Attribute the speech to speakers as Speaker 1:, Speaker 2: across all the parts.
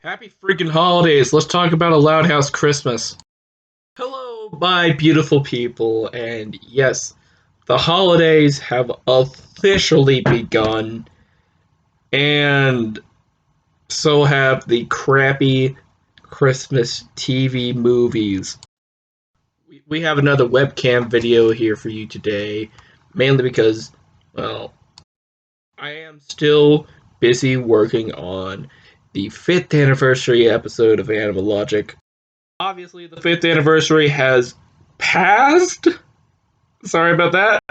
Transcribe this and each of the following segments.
Speaker 1: Happy freaking holidays. Let's talk about a Loud House Christmas. Hello, my beautiful people, and yes, the holidays have officially begun, and so have the crappy Christmas TV movies. We have another webcam video here for you today, mainly because, well, I am still busy working on the 5th anniversary episode of Animal Logic. Obviously, the 5th anniversary has passed. Sorry about that.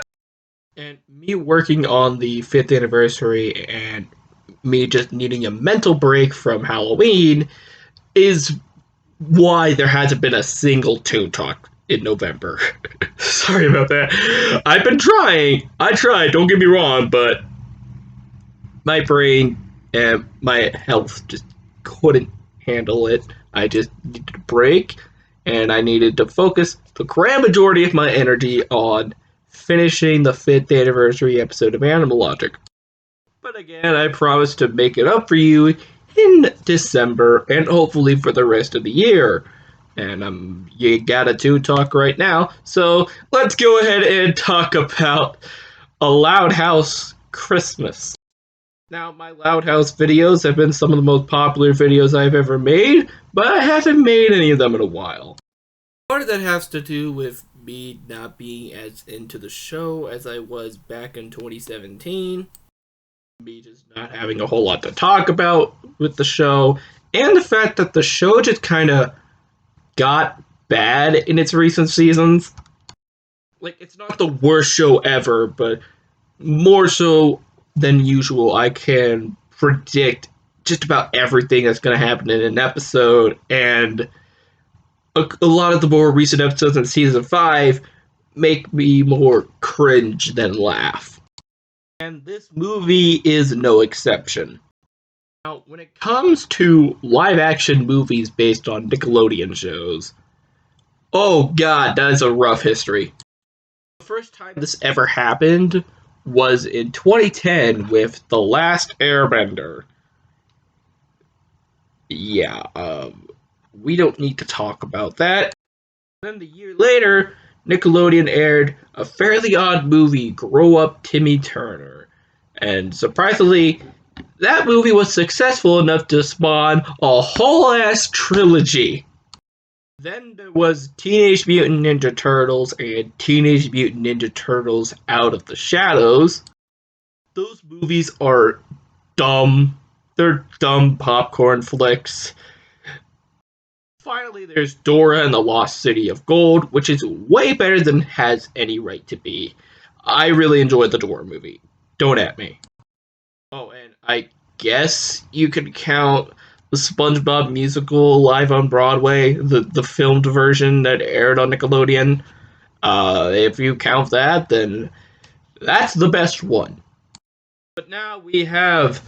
Speaker 1: And me working on the 5th anniversary and me just needing a mental break from Halloween is why there hasn't been a single Toon Talk in November. Sorry about that. I've been trying. I tried, don't get me wrong, but my brain and my health just couldn't handle it. I just needed a break, and I needed to focus the grand majority of my energy on finishing the 5th anniversary episode of Animal Logic. But again, I promised to make it up for you in December, and hopefully for the rest of the year. And you got a Toon Talk right now, so let's go ahead and talk about a Loud House Christmas. Now, my Loud House videos have been some of the most popular videos I've ever made, but I haven't made any of them in a while. Part of that has to do with me not being as into the show as I was back in 2017, me just not having a whole lot to talk about with the show, and the fact that the show just kind of got bad in its recent seasons. Like, it's not the worst show ever, but more so than usual, I can predict just about everything that's going to happen in an episode, and a lot of the more recent episodes in season 5 make me more cringe than laugh. And this movie is no exception. Now, when it comes to live action movies based on Nickelodeon shows, oh god, that is a rough history. The first time this ever happened was in 2010 with The Last Airbender. Yeah, we don't need to talk about that. Then the year later, Nickelodeon aired A Fairly Odd Movie, Grow Up Timmy Turner. And surprisingly, that movie was successful enough to spawn a whole ass trilogy. Then there was Teenage Mutant Ninja Turtles and Teenage Mutant Ninja Turtles Out of the Shadows. Those movies are dumb. They're dumb popcorn flicks. Finally, there's Dora and the Lost City of Gold, which is way better than has any right to be. I really enjoyed the Dora movie. Don't at me. Oh, and I guess you could count the SpongeBob musical live on Broadway, the filmed version that aired on Nickelodeon. If you count that, then that's the best one. But now we have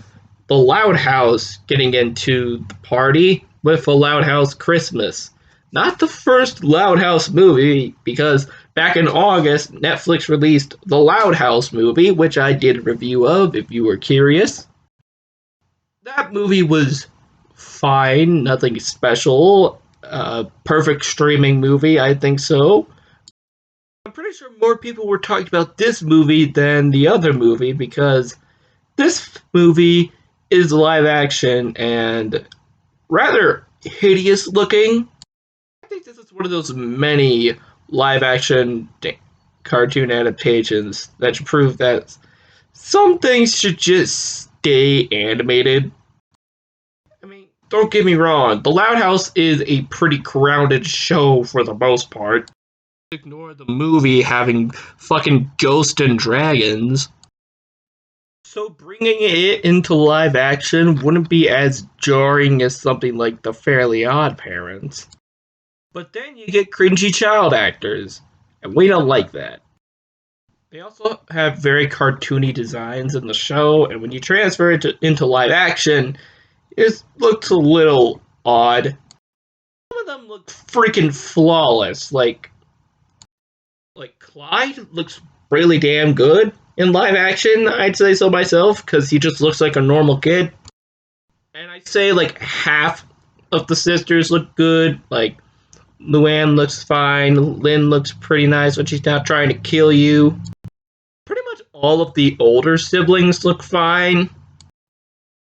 Speaker 1: the Loud House getting into the party with a Loud House Christmas. Not the first Loud House movie, because back in August, Netflix released the Loud House movie, which I did a review of if you were curious. That movie was fine, nothing special. Perfect streaming movie, I think so. I'm pretty sure more people were talking about this movie than the other movie, because this movie is live action and rather hideous looking. I think this is one of those many live action cartoon adaptations that prove that some things should just stay animated. I mean, don't get me wrong, The Loud House is a pretty grounded show for the most part. Ignore the movie having fucking ghosts and dragons. So bringing it into live action wouldn't be as jarring as something like The Fairly Odd Parents. But then you get cringy child actors, and we don't like that. They also have very cartoony designs in the show, and when you transfer it into live action, it looks a little odd. Some of them look freaking flawless, like Clyde looks really damn good in live action, I'd say so myself, because he just looks like a normal kid. And I'd say like half of the sisters look good. Like, Luann looks fine. Lynn looks pretty nice when she's not trying to kill you. Pretty much all of the older siblings look fine.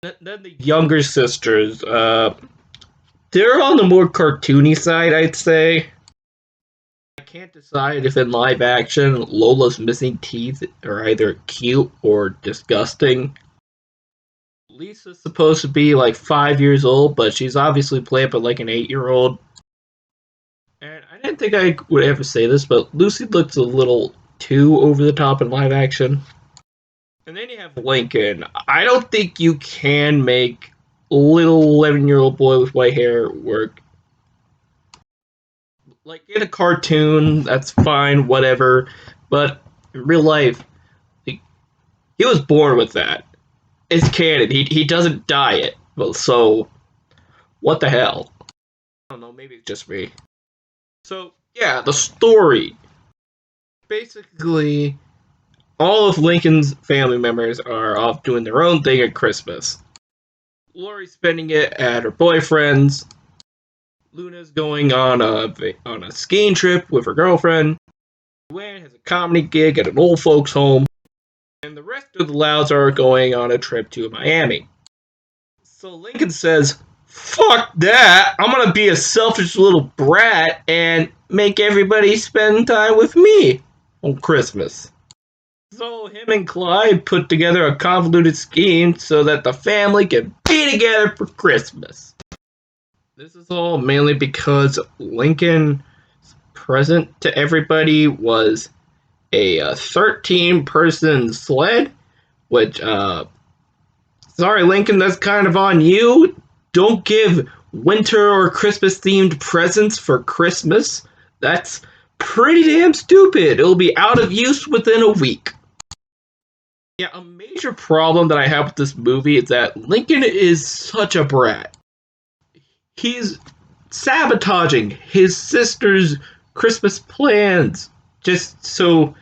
Speaker 1: Then the younger sisters, they're on the more cartoony side, I'd say. I can't decide if in live action Lola's missing teeth are either cute or disgusting. Lisa's supposed to be like 5 years old, but she's obviously played by like an 8-year-old. And I didn't think I would ever say this, but Lucy looks a little too over the top in live action. And then you have Lincoln. I don't think you can make little 11-year-old boy with white hair work. Like in a cartoon, that's fine, whatever. But in real life, he was born with that. It's canon. He doesn't dye it. Well, so what the hell? I don't know. Maybe it's just me. So yeah, the story. Basically, all of Lincoln's family members are off doing their own thing at Christmas. Lori's spending it at her boyfriend's. Luna's going on a skiing trip with her girlfriend. Luann has a comedy gig at an old folks' home. And the rest of the Louds are going on a trip to Miami. So Lincoln says, fuck that! I'm gonna be a selfish little brat and make everybody spend time with me on Christmas. So him and Clyde put together a convoluted scheme so that the family can be together for Christmas. This is all mainly because Lincoln's present to everybody was a 13-person sled, which, sorry Lincoln, that's kind of on you. Don't give winter or Christmas-themed presents for Christmas. That's pretty damn stupid. It'll be out of use within a week. Yeah, a major problem that I have with this movie is that Lincoln is such a brat. He's sabotaging his sister's Christmas plans just so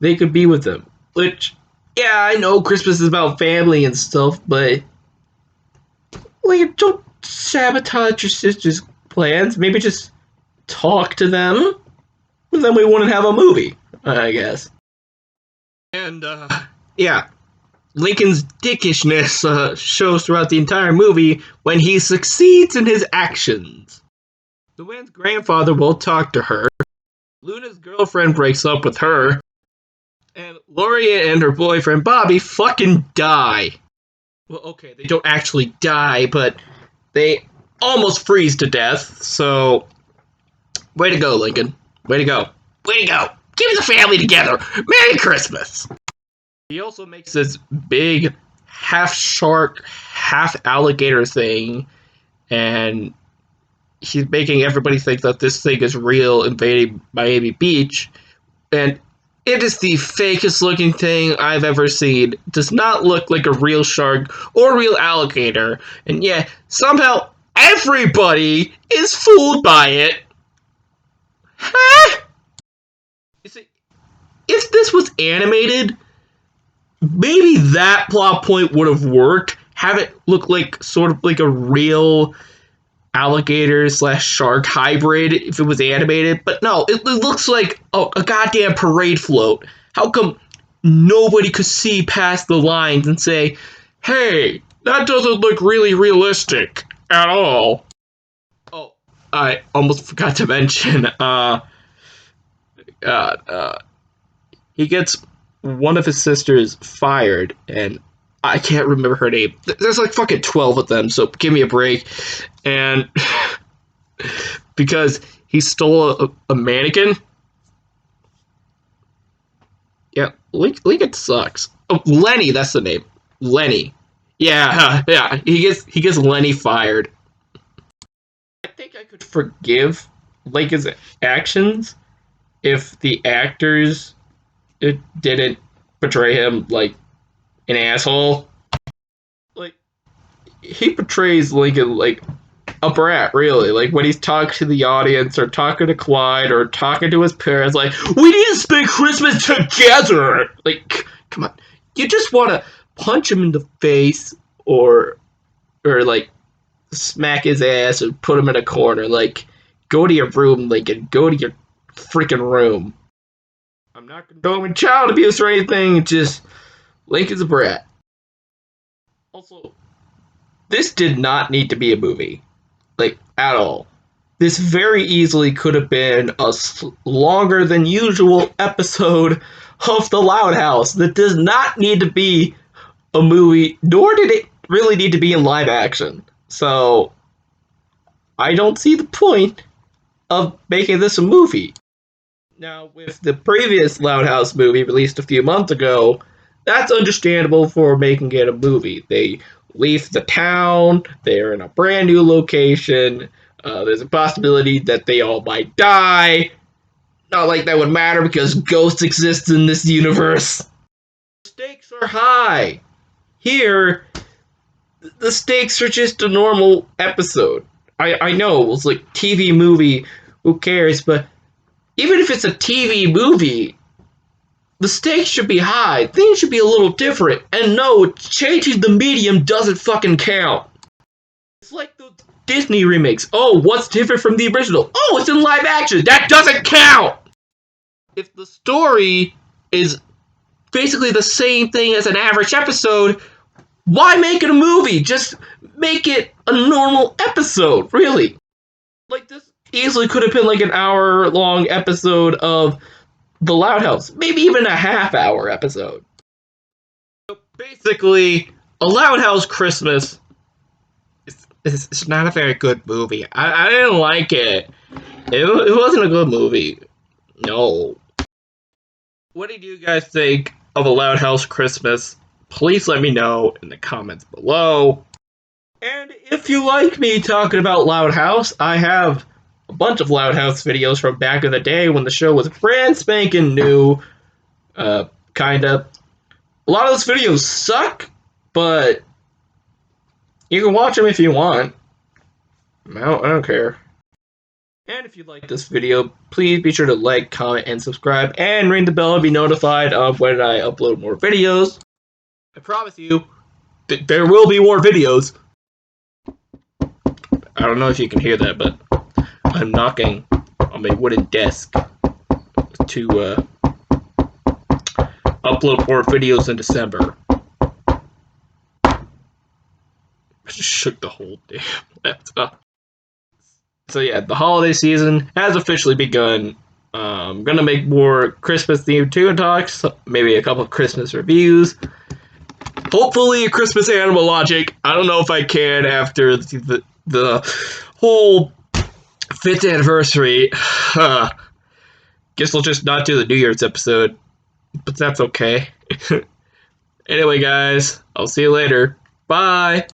Speaker 1: they could be with him. Which, yeah, I know Christmas is about family and stuff, but like, don't sabotage your sister's plans. Maybe just talk to them, and then we wouldn't have a movie, I guess. And, yeah, Lincoln's dickishness shows throughout the entire movie when he succeeds in his actions. Luann's grandfather won't talk to her. Luna's girlfriend breaks up with her. And Lori and her boyfriend Bobby fucking die. Well, okay, they don't actually die, but they almost freeze to death, so way to go, Lincoln. Way to go. Way to go. Keep the family together. Merry Christmas. He also makes this big half shark, half alligator thing, and he's making everybody think that this thing is real, invading Miami Beach, and it is the fakest looking thing I've ever seen. It does not look like a real shark or a real alligator, and yeah, somehow everybody is fooled by it. Huh? You see, if this was animated, maybe that plot point would have worked. Have it look like sort of like a real alligator / shark hybrid if it was animated, but no, it looks like a goddamn parade float. How come nobody could see past the lines and say, hey, that doesn't look really realistic at all? Oh, I almost forgot to mention, he gets one of his sisters fired, and I can't remember her name. There's like fucking 12 of them, so give me a break. And because he stole a mannequin. Yeah, Lincoln sucks. Oh, Lenny, that's the name. Lenny. Yeah, yeah. He gets Lenny fired. I think I could forgive Lincoln's actions if the actors didn't portray him like an asshole. Like, he portrays Lincoln like a brat, really. Like, when he's talking to the audience, or talking to Clyde, or talking to his parents, like, we need to spend Christmas together! Like, come on. You just want to punch him in the face, or like, smack his ass and put him in a corner. Like, go to your room, Lincoln. Go to your freaking room. I'm not condoning child abuse or anything. Just Lincoln's a brat. Also, this did not need to be a movie, like at all. This very easily could have been a longer than usual episode of The Loud House that does not need to be a movie, nor did it really need to be in live action. So, I don't see the point of making this a movie. Now, with the previous Loud House movie released a few months ago, that's understandable for making it a movie. They leave the town, they're in a brand new location, there's a possibility that they all might die. Not like that would matter because ghosts exist in this universe. The stakes are high. Here, the stakes are just a normal episode. I know, it's like TV movie, who cares, but even if it's a TV movie, the stakes should be high. Things should be a little different. And no, changing the medium doesn't fucking count. It's like the Disney remakes. Oh, what's different from the original? Oh, it's in live action. That doesn't count! If the story is basically the same thing as an average episode, why make it a movie? Just make it a normal episode, really. Like, this easily could have been like an hour-long episode of The Loud House. Maybe even a half-hour episode. So basically, A Loud House Christmas it's not a very good movie. I didn't like it. It wasn't a good movie. No. What did you guys think of A Loud House Christmas? Please let me know in the comments below. And if you like me talking about Loud House, I have a bunch of Loud House videos from back in the day when the show was brand spanking new. Kinda. A lot of those videos suck, but you can watch them if you want. I don't care. And if you like this video, please be sure to like, comment, and subscribe, and ring the bell to be notified of when I upload more videos. I promise you, there will be more videos. I don't know if you can hear that, but I'm knocking on my wooden desk to upload more videos in December. I just shook the whole damn laptop. So yeah, the holiday season has officially begun. I'm gonna make more Christmas-themed Toon Talks, maybe a couple of Christmas reviews. Hopefully a Christmas Animal Logic. I don't know if I can after the whole 5th anniversary. Guess we'll just not do the New Year's episode, but that's okay. Anyway, guys, I'll see you later. Bye!